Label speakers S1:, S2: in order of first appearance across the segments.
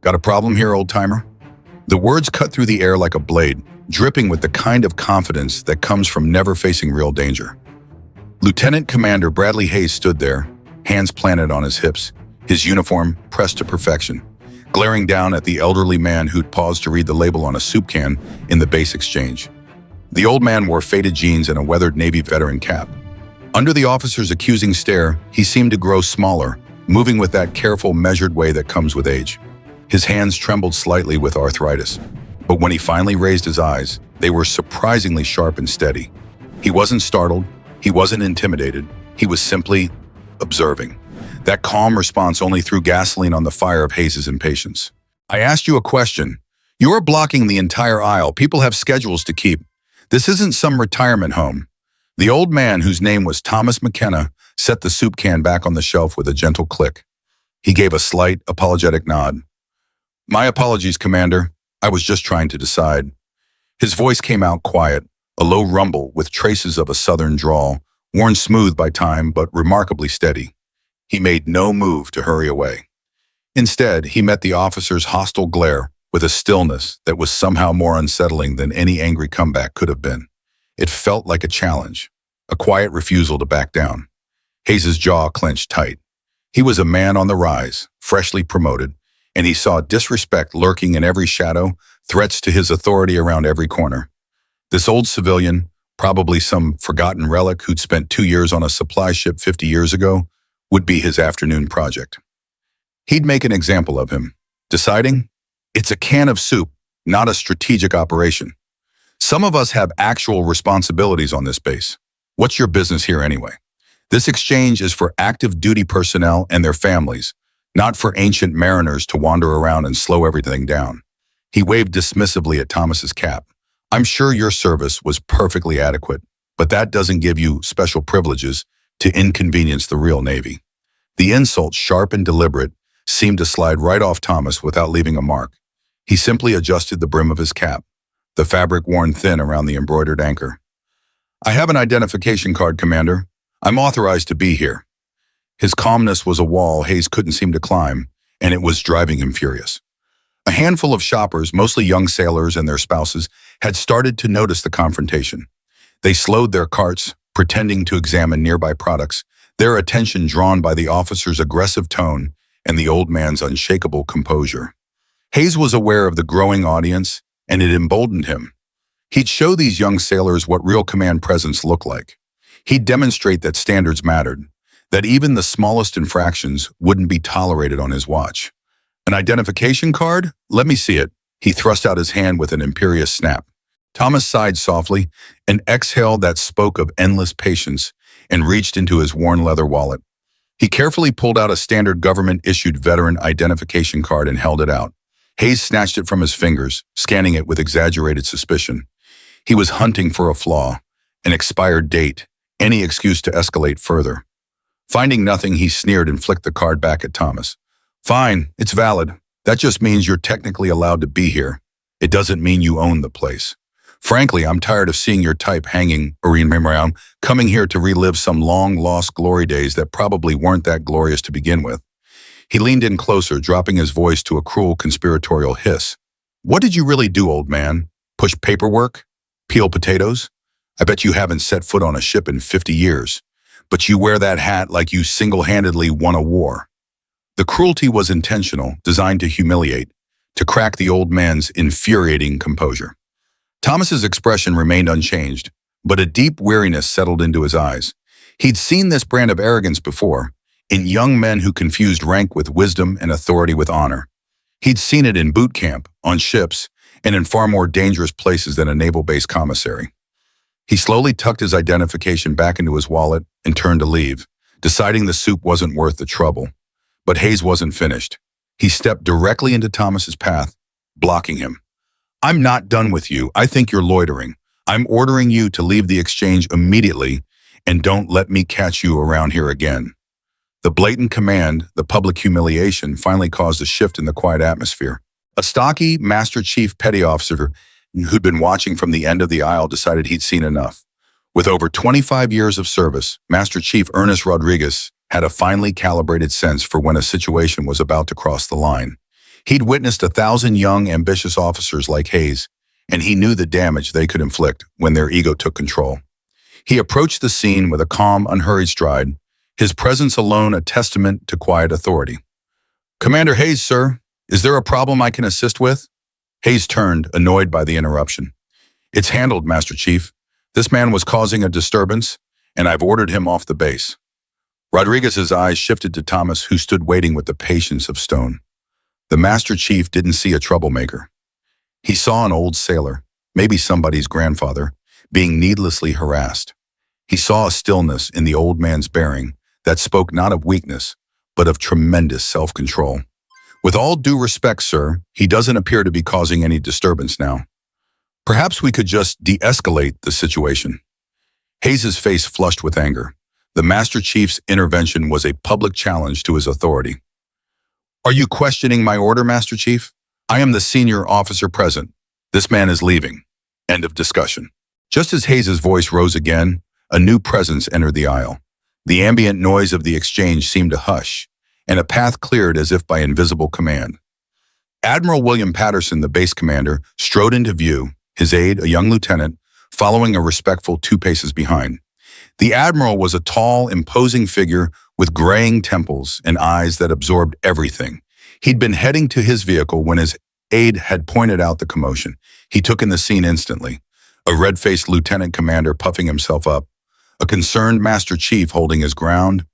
S1: Got a problem here, old-timer? The words cut through the air like a blade, dripping with the kind of confidence that comes from never facing real danger. Lieutenant Commander Bradley Hayes stood there, hands planted on his hips, his uniform pressed to perfection, glaring down at the elderly man who'd paused to read the label on a soup can in the base exchange. The old man wore faded jeans and a weathered Navy veteran cap. Under the officer's accusing stare, he seemed to grow smaller, moving with that careful, measured way that comes with age. His hands trembled slightly with arthritis, but when he finally raised his eyes, they were surprisingly sharp and steady. He wasn't startled, he wasn't intimidated, he was simply observing. That calm response only threw gasoline on the fire of Hayes' impatience. I asked you a question. You are blocking the entire aisle. People have schedules to keep. This isn't some retirement home. The old man, whose name was Thomas McKenna, set the soup can back on the shelf with a gentle click. He gave a slight, apologetic nod. My apologies, Commander. I was just trying to decide. His voice came out quiet, a low rumble with traces of a southern drawl, worn smooth by time but remarkably steady. He made no move to hurry away. Instead, he met the officer's hostile glare with a stillness that was somehow more unsettling than any angry comeback could have been. It felt like a challenge, a quiet refusal to back down. Hayes' jaw clenched tight. He was a man on the rise, freshly promoted, and he saw disrespect lurking in every shadow, threats to his authority around every corner. This old civilian, probably some forgotten relic who'd spent 2 years on a supply ship 50 years ago, would be his afternoon project. He'd make an example of him, deciding, it's a can of soup, not a strategic operation. Some of us have actual responsibilities on this base. What's your business here anyway? This exchange is for active duty personnel and their families, not for ancient mariners to wander around and slow everything down. He waved dismissively at Thomas's cap. I'm sure your service was perfectly adequate, but that doesn't give you special privileges to inconvenience the real Navy. The insult, sharp and deliberate, seemed to slide right off Thomas without leaving a mark. He simply adjusted the brim of his cap, the fabric worn thin around the embroidered anchor. I have an identification card, Commander. I'm authorized to be here. His calmness was a wall Hayes couldn't seem to climb, and it was driving him furious. A handful of shoppers, mostly young sailors and their spouses, had started to notice the confrontation. They slowed their carts, pretending to examine nearby products, their attention drawn by the officer's aggressive tone and the old man's unshakable composure. Hayes was aware of the growing audience, and it emboldened him. He'd show these young sailors what real command presence looked like. He'd demonstrate that standards mattered, that even the smallest infractions wouldn't be tolerated on his watch. An identification card? Let me see it. He thrust out his hand with an imperious snap. Thomas sighed softly, an exhale that spoke of endless patience, and reached into his worn leather wallet. He carefully pulled out a standard government-issued veteran identification card and held it out. Hayes snatched it from his fingers, scanning it with exaggerated suspicion. He was hunting for a flaw, an expired date, any excuse to escalate further. Finding nothing, he sneered and flicked the card back at Thomas. Fine, it's valid. That just means you're technically allowed to be here. It doesn't mean you own the place. Frankly, I'm tired of seeing your type hanging around, coming here to relive some long-lost glory days that probably weren't that glorious to begin with. He leaned in closer, dropping his voice to a cruel conspiratorial hiss. What did you really do, old man? Push paperwork? Peel potatoes? I bet you haven't set foot on a ship in 50 years. But you wear that hat like you single-handedly won a war. The cruelty was intentional, designed to humiliate, to crack the old man's infuriating composure. Thomas's expression remained unchanged, but a deep weariness settled into his eyes. He'd seen this brand of arrogance before, in young men who confused rank with wisdom and authority with honor. He'd seen it in boot camp, on ships, and in far more dangerous places than a naval base commissary. He slowly tucked his identification back into his wallet and turned to leave, deciding the soup wasn't worth the trouble. But Hayes wasn't finished. He stepped directly into Thomas's path, blocking him. I'm not done with you. I think you're loitering. I'm ordering you to leave the exchange immediately, and don't let me catch you around here again. The blatant command, the public humiliation, finally caused a shift in the quiet atmosphere. A stocky Master Chief Petty Officer who'd been watching from the end of the aisle decided he'd seen enough. With over 25 years of service, Master Chief Ernest Rodriguez had a finely calibrated sense for when a situation was about to cross the line. He'd witnessed 1,000 young, ambitious officers like Hayes, and he knew the damage they could inflict when their ego took control. He approached the scene with a calm, unhurried stride, his presence alone a testament to quiet authority. "Commander Hayes, sir, is there a problem I can assist with?" Hayes turned, annoyed by the interruption. "It's handled, Master Chief. This man was causing a disturbance, and I've ordered him off the base." Rodriguez's eyes shifted to Thomas, who stood waiting with the patience of stone. The Master Chief didn't see a troublemaker. He saw an old sailor, maybe somebody's grandfather, being needlessly harassed. He saw a stillness in the old man's bearing that spoke not of weakness, but of tremendous self-control. "With all due respect, sir, he doesn't appear to be causing any disturbance now. Perhaps we could just de-escalate the situation." Hayes's face flushed with anger. The Master Chief's intervention was a public challenge to his authority. "Are you questioning my order, Master Chief? I am the senior officer present. This man is leaving." End of discussion. Just as Hayes's voice rose again, a new presence entered the aisle. The ambient noise of the exchange seemed to hush, and a path cleared as if by invisible command. Admiral William Patterson, the base commander, strode into view, his aide, a young lieutenant, following a respectful 2 paces behind. The Admiral was a tall, imposing figure with graying temples and eyes that absorbed everything. He'd been heading to his vehicle when his aide had pointed out the commotion. He took in the scene instantly. A red-faced lieutenant commander puffing himself up, a concerned Master Chief holding his ground,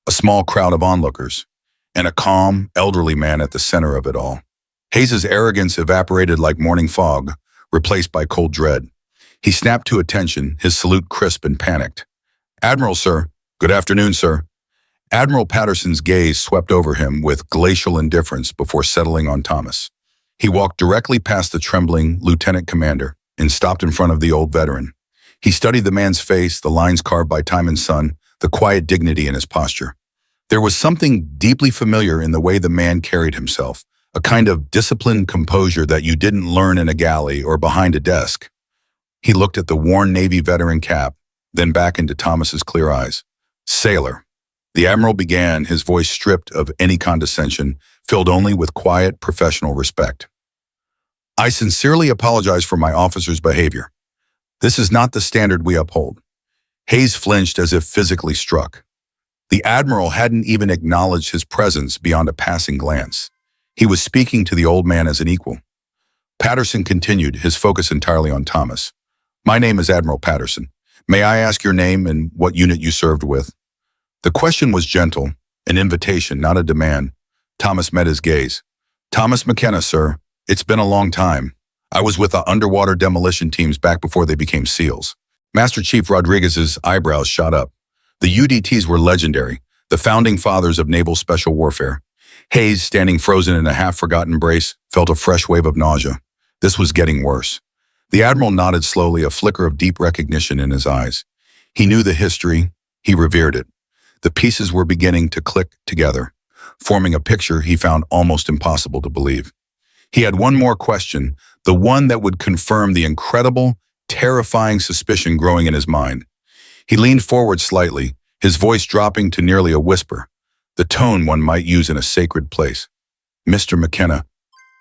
S1: a small crowd of onlookers, and a calm, elderly man at the center of it all. Hayes's arrogance evaporated like morning fog, replaced by cold dread. He snapped to attention, his salute crisp and panicked. "Admiral, sir." "Good afternoon, sir." Admiral Patterson's gaze swept over him with glacial indifference before settling on Thomas. He walked directly past the trembling lieutenant commander and stopped in front of the old veteran. He studied the man's face, the lines carved by time and sun, the quiet dignity in his posture. There was something deeply familiar in the way the man carried himself, a kind of disciplined composure that you didn't learn in a galley or behind a desk. He looked at the worn Navy veteran cap, then back into Thomas's clear eyes. "Sailor." The Admiral began, his voice stripped of any condescension, filled only with quiet, professional respect. "I sincerely apologize for my officer's behavior. This is not the standard we uphold." Hayes flinched as if physically struck. The Admiral hadn't even acknowledged his presence beyond a passing glance. He was speaking to the old man as an equal. Patterson continued, his focus entirely on Thomas. "My name is Admiral Patterson. May I ask your name and what unit you served with?" The question was gentle, an invitation, not a demand. Thomas met his gaze. "Thomas McKenna, sir. It's been a long time. I was with the underwater demolition teams back before they became SEALs." Master Chief Rodriguez's eyebrows shot up. The UDTs were legendary, the founding fathers of naval special warfare. Hayes, standing frozen in a half-forgotten embrace, felt a fresh wave of nausea. This was getting worse. The Admiral nodded slowly, a flicker of deep recognition in his eyes. He knew the history. He revered it. The pieces were beginning to click together, forming a picture he found almost impossible to believe. He had one more question, the one that would confirm the incredible, terrifying suspicion growing in his mind. He leaned forward slightly, his voice dropping to nearly a whisper, the tone one might use in a sacred place. "Mr. McKenna,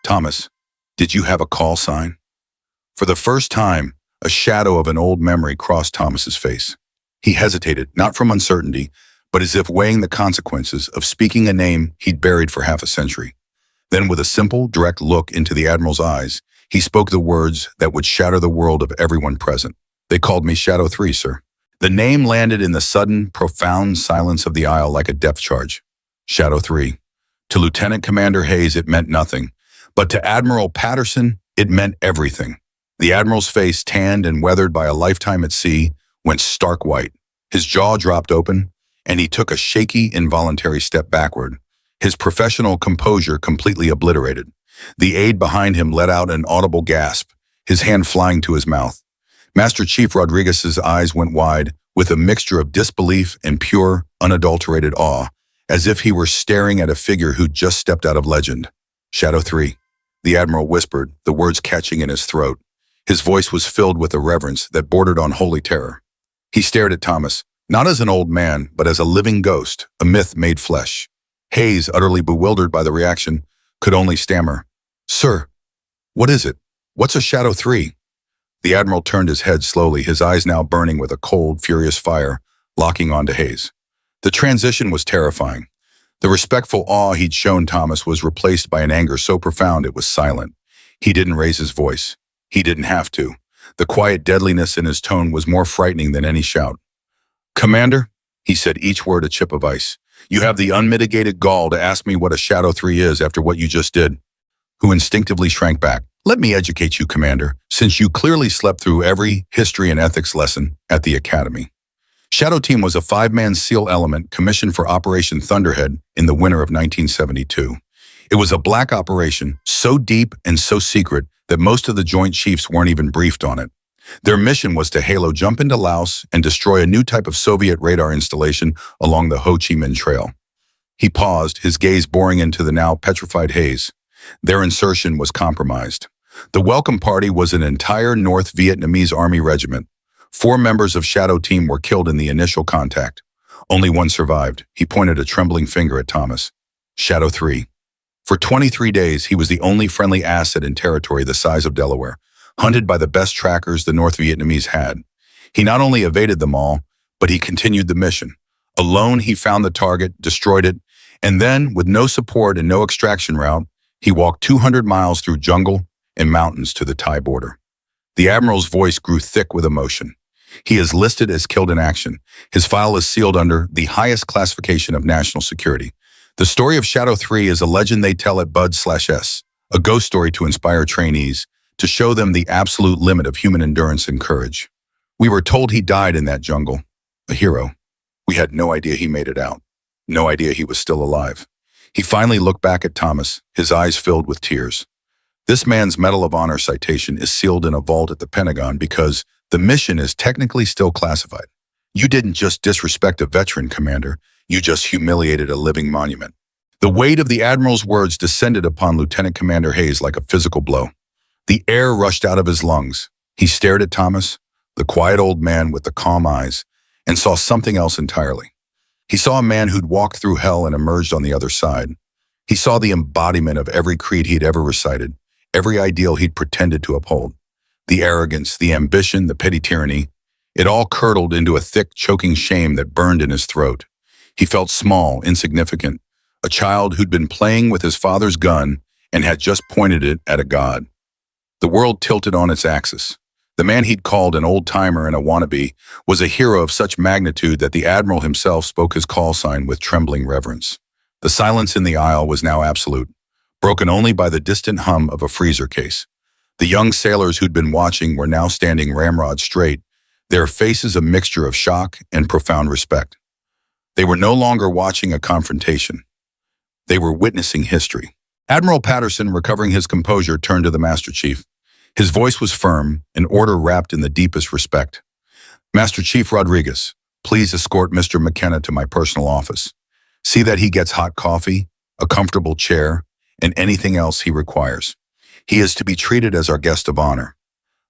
S1: Thomas, did you have a call sign?" For the first time, a shadow of an old memory crossed Thomas's face. He hesitated, not from uncertainty, but as if weighing the consequences of speaking a name he'd buried for half a century. Then, with a simple, direct look into the Admiral's eyes, he spoke the words that would shatter the world of everyone present. "They called me Shadow 3, sir." The name landed in the sudden, profound silence of the aisle like a depth charge. Shadow 3. To Lieutenant Commander Hayes, it meant nothing. But to Admiral Patterson, it meant everything. The Admiral's face, tanned and weathered by a lifetime at sea, went stark white. His jaw dropped open, and he took a shaky, involuntary step backward, his professional composure completely obliterated. The aide behind him let out an audible gasp, his hand flying to his mouth. Master Chief Rodriguez's eyes went wide, with a mixture of disbelief and pure, unadulterated awe, as if he were staring at a figure who'd just stepped out of legend. "Shadow 3, the Admiral whispered, the words catching in his throat. His voice was filled with a reverence that bordered on holy terror. He stared at Thomas, not as an old man, but as a living ghost, a myth made flesh. Hayes, utterly bewildered by the reaction, could only stammer, "Sir, what is it? What's a Shadow 3?" The Admiral turned his head slowly, his eyes now burning with a cold, furious fire, locking onto Hayes. The transition was terrifying. The respectful awe he'd shown Thomas was replaced by an anger so profound it was silent. He didn't raise his voice. He didn't have to. The quiet deadliness in his tone was more frightening than any shout. "Commander," he said, each word a chip of ice, "you have the unmitigated gall to ask me what a Shadow 3 is after what you just did." Who instinctively shrank back. "Let me educate you, Commander, since you clearly slept through every history and ethics lesson at the Academy." Shadow Team was a 5-man SEAL element commissioned for Operation Thunderhead in the winter of 1972. It was a black operation, so deep and so secret that most of the Joint Chiefs weren't even briefed on it. Their mission was to halo jump into Laos and destroy a new type of Soviet radar installation along the Ho Chi Minh Trail. He paused, his gaze boring into the now petrified Hayes. Their insertion was compromised. The welcome party was an entire North Vietnamese Army regiment. 4 members of Shadow Team were killed in the initial contact. Only one survived. He pointed a trembling finger at Thomas. Shadow 3. For 23 days, he was the only friendly asset in territory the size of Delaware, hunted by the best trackers the North Vietnamese had. He not only evaded them all, but he continued the mission. Alone, he found the target, destroyed it, and then, with no support and no extraction route, he walked 200 miles through jungle and mountains to the Thai border. The Admiral's voice grew thick with emotion. He is listed as killed in action. His file is sealed under the highest classification of national security. The story of Shadow 3 is a legend they tell at Bud/S, a ghost story to inspire trainees, to show them the absolute limit of human endurance and courage. We were told he died in that jungle, a hero. We had no idea he made it out. No idea he was still alive. He finally looked back at Thomas, his eyes filled with tears. This man's Medal of Honor citation is sealed in a vault at the Pentagon because the mission is technically still classified. You didn't just disrespect a veteran, Commander. You just humiliated a living monument. The weight of the Admiral's words descended upon Lieutenant Commander Hayes like a physical blow. The air rushed out of his lungs. He stared at Thomas, the quiet old man with the calm eyes, and saw something else entirely. He saw a man who'd walked through hell and emerged on the other side. He saw the embodiment of every creed he'd ever recited, every ideal he'd pretended to uphold. The arrogance, the ambition, the petty tyranny, it all curdled into a thick, choking shame that burned in his throat. He felt small, insignificant, a child who'd been playing with his father's gun and had just pointed it at a god. The world tilted on its axis. The man he'd called an old-timer and a wannabe was a hero of such magnitude that the Admiral himself spoke his call sign with trembling reverence. The silence in the aisle was now absolute, broken only by the distant hum of a freezer case. The young sailors who'd been watching were now standing ramrod straight, their faces a mixture of shock and profound respect. They were no longer watching a confrontation. They were witnessing history. Admiral Patterson, recovering his composure, turned to the Master Chief. His voice was firm, an order wrapped in the deepest respect. "Master Chief Rodriguez, please escort Mr. McKenna to my personal office. See that he gets hot coffee, a comfortable chair, and anything else he requires. He is to be treated as our guest of honor."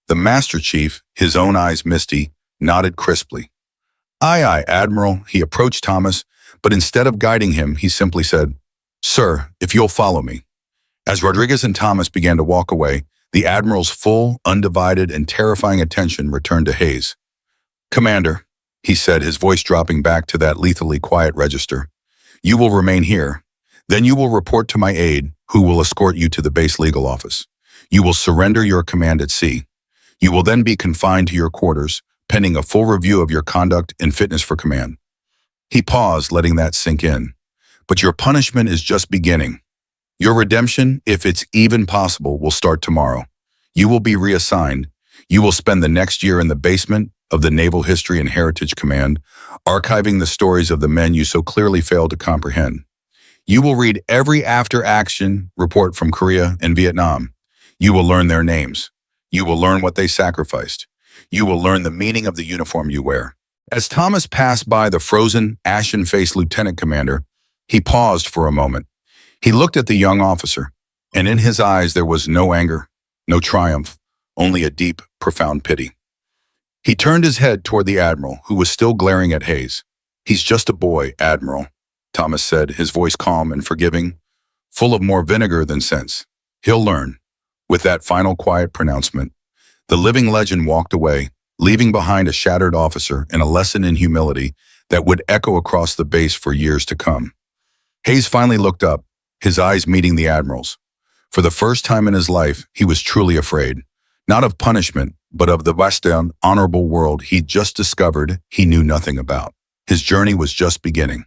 S1: The Master Chief, his own eyes misty, nodded crisply. "Aye, aye, Admiral." He approached Thomas, but instead of guiding him, he simply said, "Sir, if you'll follow me." As Rodriguez and Thomas began to walk away, the Admiral's full, undivided, and terrifying attention returned to Hayes. "Commander," he said, his voice dropping back to that lethally quiet register, "you will remain here. Then you will report to my aide, who will escort you to the base legal office. You will surrender your command at sea. You will then be confined to your quarters, pending a full review of your conduct and fitness for command." He paused, letting that sink in. "But your punishment is just beginning. Your redemption, if it's even possible, will start tomorrow. You will be reassigned. You will spend the next year in the basement of the Naval History and Heritage Command, archiving the stories of the men you so clearly failed to comprehend. You will read every after-action report from Korea and Vietnam. You will learn their names. You will learn what they sacrificed. You will learn the meaning of the uniform you wear." As Thomas passed by the frozen, ashen-faced lieutenant commander, he paused for a moment. He looked at the young officer, and in his eyes there was no anger, no triumph, only a deep, profound pity. He turned his head toward the Admiral, who was still glaring at Hayes. "He's just a boy, Admiral," Thomas said, his voice calm and forgiving. full of more vinegar than sense. He'll learn. With that final quiet pronouncement, the living legend walked away, leaving behind a shattered officer and a lesson in humility that would echo across the base for years to come. Hayes finally looked up, his eyes meeting the Admiral's. For the first time in his life, he was truly afraid, not of punishment, but of the vast, honorable world he'd just discovered he knew nothing about. His journey was just beginning.